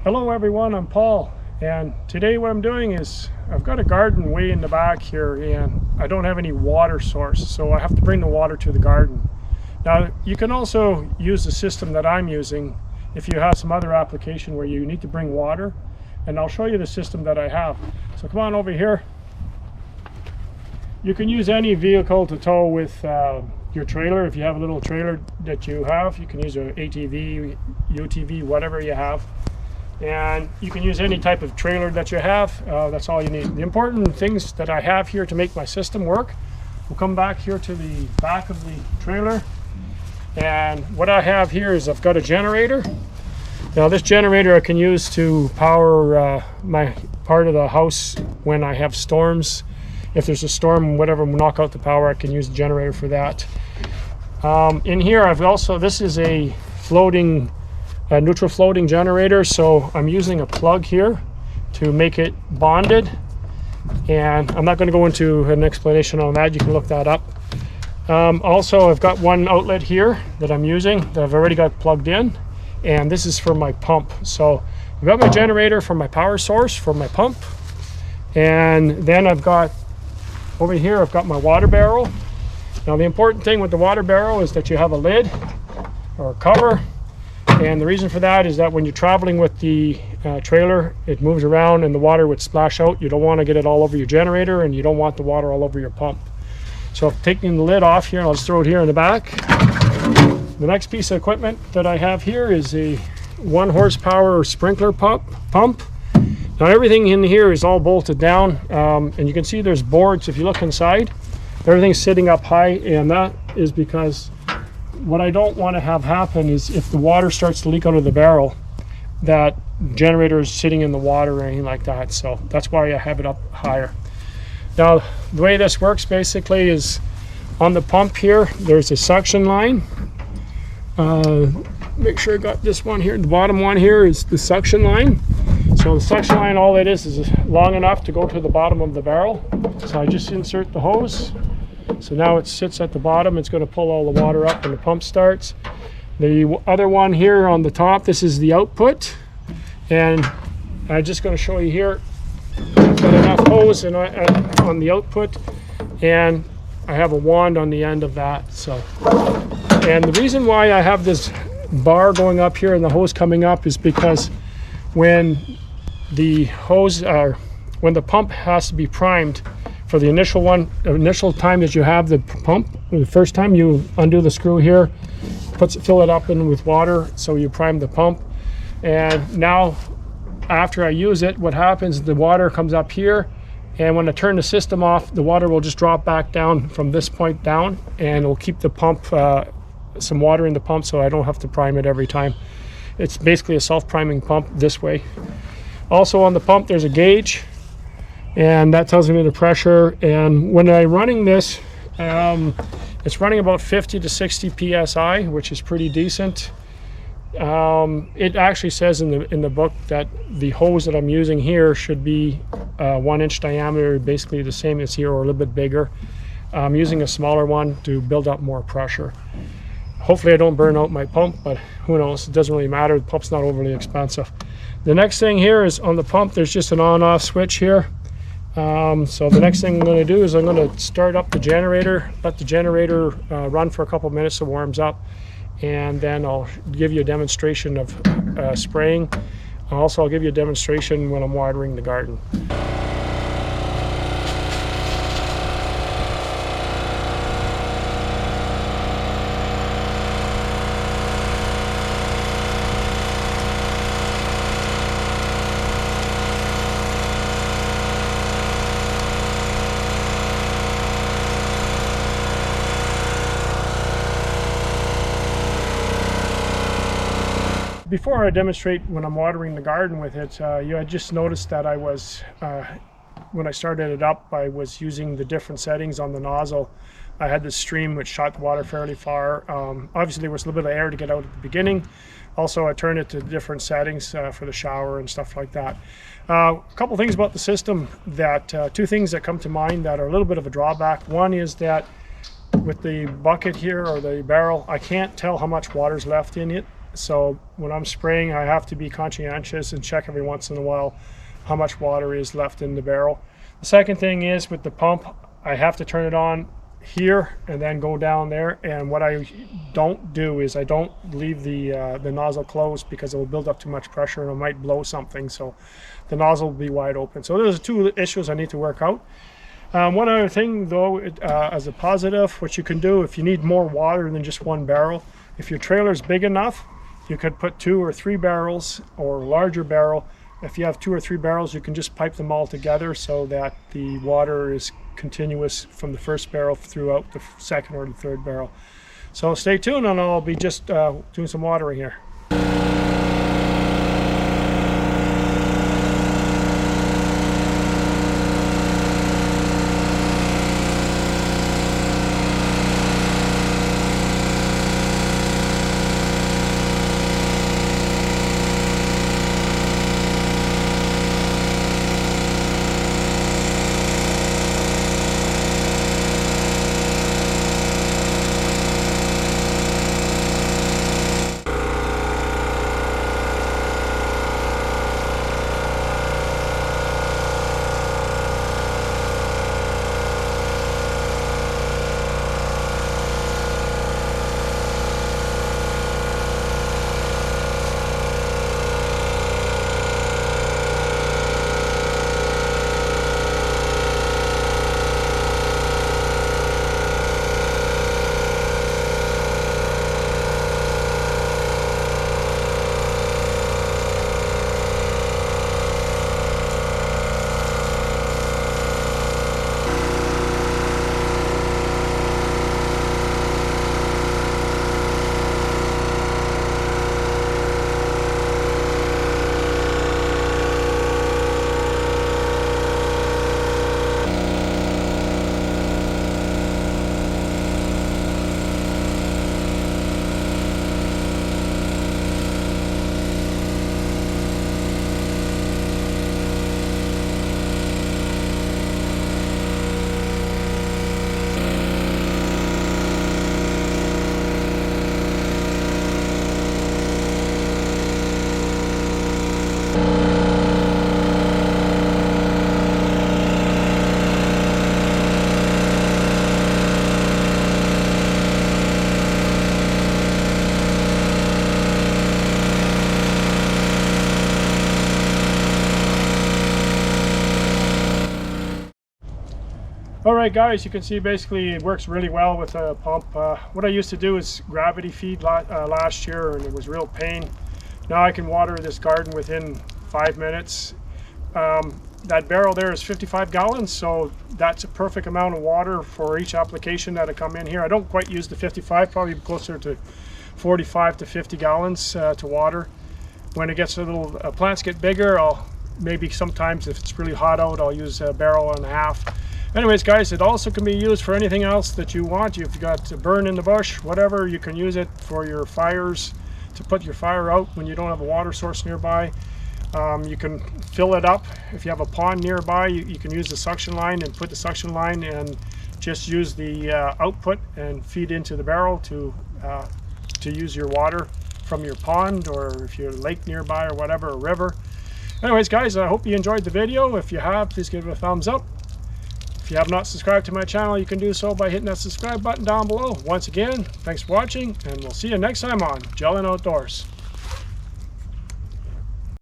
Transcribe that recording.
Hello everyone, I'm Paul, and today what I'm doing is I've got a garden way in the back here and I don't have any water source, so I have to bring the water to the garden. Now you can also use the system that I'm using if you have some other application where you need to bring water, and I'll show you the system that I have. So come on over here. You can use any vehicle to tow with your trailer. If you have a little trailer that you have, you can use an ATV, UTV, whatever you have. And you can use any type of trailer that you have. That's all you need. The important things that I have here to make my system work, we'll come back here to the back of the trailer. And what I have here is I've got a generator. Now this generator I can use to power my part of the house when I have storms. If there's a storm, whatever, knock out the power, I can use the generator for that. In here I've also, this is a floating neutral floating generator, so I'm using a plug here to make it bonded, and I'm not going to go into an explanation on that. You can look that up. Also, I've got one outlet here that I'm using that I've already got plugged in, and this is for my pump. So I've got my generator for my power source for my pump, and then I've got over here I've got my water barrel. Now the important thing with the water barrel is that you have a lid or a cover. And the reason for that is that when you're traveling with the trailer, it moves around and the water would splash out. You don't want to get it all over your generator, and you don't want the water all over your pump. So I'm taking the lid off here, and I'll just throw it here in the back. The next piece of equipment that I have here is a 1 horsepower sprinkler pump. Now everything in here is all bolted down, and you can see there's boards. If you look inside, everything's sitting up high, and that is because what I don't want to have happen is if the water starts to leak out of the barrel, that generator is sitting in the water or anything like that. So that's why I have it up higher. Now the way this works basically is on the pump here, there's a suction line. Make sure I got this one here. The bottom one here is the suction line. So the suction line, all it is long enough to go to the bottom of the barrel. So I just insert the hose. So now it sits at the bottom. It's going to pull all the water up when the pump starts. The other one here on the top, this is the output. And I'm just going to show you here. I've got enough hose on the output, and I have a wand on the end of that. So, and the reason why I have this bar going up here and the hose coming up is because when the when the pump has to be primed, for the initial time that you have the pump, the first time you undo the screw here, fill it up in with water, so you prime the pump. And now after I use it, what happens, the water comes up here, and when I turn the system off, the water will just drop back down from this point down, and it will keep the pump, some water in the pump, so I don't have to prime it every time. It's basically a self-priming pump this way. Also on the pump there's a gauge, and that tells me the pressure. And when I'm running this, it's running about 50 to 60 psi, which is pretty decent. It actually says in the book that the hose that I'm using here should be 1 inch diameter, basically the same as here or a little bit bigger. I'm using a smaller one to build up more pressure. Hopefully I don't burn out my pump, but who knows, it doesn't really matter. The pump's not overly expensive. The next thing here is on the pump, there's just an on-off switch here. So the next thing I'm going to do is I'm going to start up the generator, let the generator run for a couple minutes so it warms up, and then I'll give you a demonstration of spraying. Also, I'll give you a demonstration when I'm watering the garden. Before I demonstrate when I'm watering the garden with it, I just noticed that I was, when I started it up, I was using the different settings on the nozzle. I had this stream which shot the water fairly far. Obviously there was a little bit of air to get out at the beginning. Also I turned it to different settings for the shower and stuff like that. A couple things about the system that, two things that come to mind that are a little bit of a drawback. One is that with the bucket here, or the barrel, I can't tell how much water's left in it. So when I'm spraying, I have to be conscientious and check every once in a while how much water is left in the barrel. The second thing is with the pump, I have to turn it on here and then go down there. And what I don't do is I don't leave the nozzle closed, because it will build up too much pressure and it might blow something. So the nozzle will be wide open. So there's two issues I need to work out. One other thing though, as a positive, what you can do if you need more water than just one barrel, if your trailer is big enough, you could put 2 or 3 barrels or a larger barrel. If you have 2 or 3 barrels, you can just pipe them all together so that the water is continuous from the first barrel throughout the second or the third barrel. So stay tuned, and I'll be just doing some watering here. Alright guys, you can see basically it works really well with a pump. What I used to do is gravity feed last year, and it was real pain. Now I can water this garden within 5 minutes. That barrel there is 55 gallons, so that's a perfect amount of water for each application that I come in here. I don't quite use the 55, probably closer to 45 to 50 gallons to water. When it gets a little, plants get bigger, I'll maybe sometimes if it's really hot out, I'll use a barrel and a half. Anyways guys, it also can be used for anything else that you want. You've got to burn in the bush, whatever, you can use it for your fires, to put your fire out when you don't have a water source nearby. You can fill it up. If you have a pond nearby, you can use the suction line and put the suction line and just use the output and feed into the barrel to use your water from your pond, or if you're a lake nearby or whatever, a river. Anyways guys, I hope you enjoyed the video. If you have, please give it a thumbs up. If you have not subscribed to my channel, you can do so by hitting that subscribe button down below. Once again, thanks for watching, and we'll see you next time on Gelling Outdoors.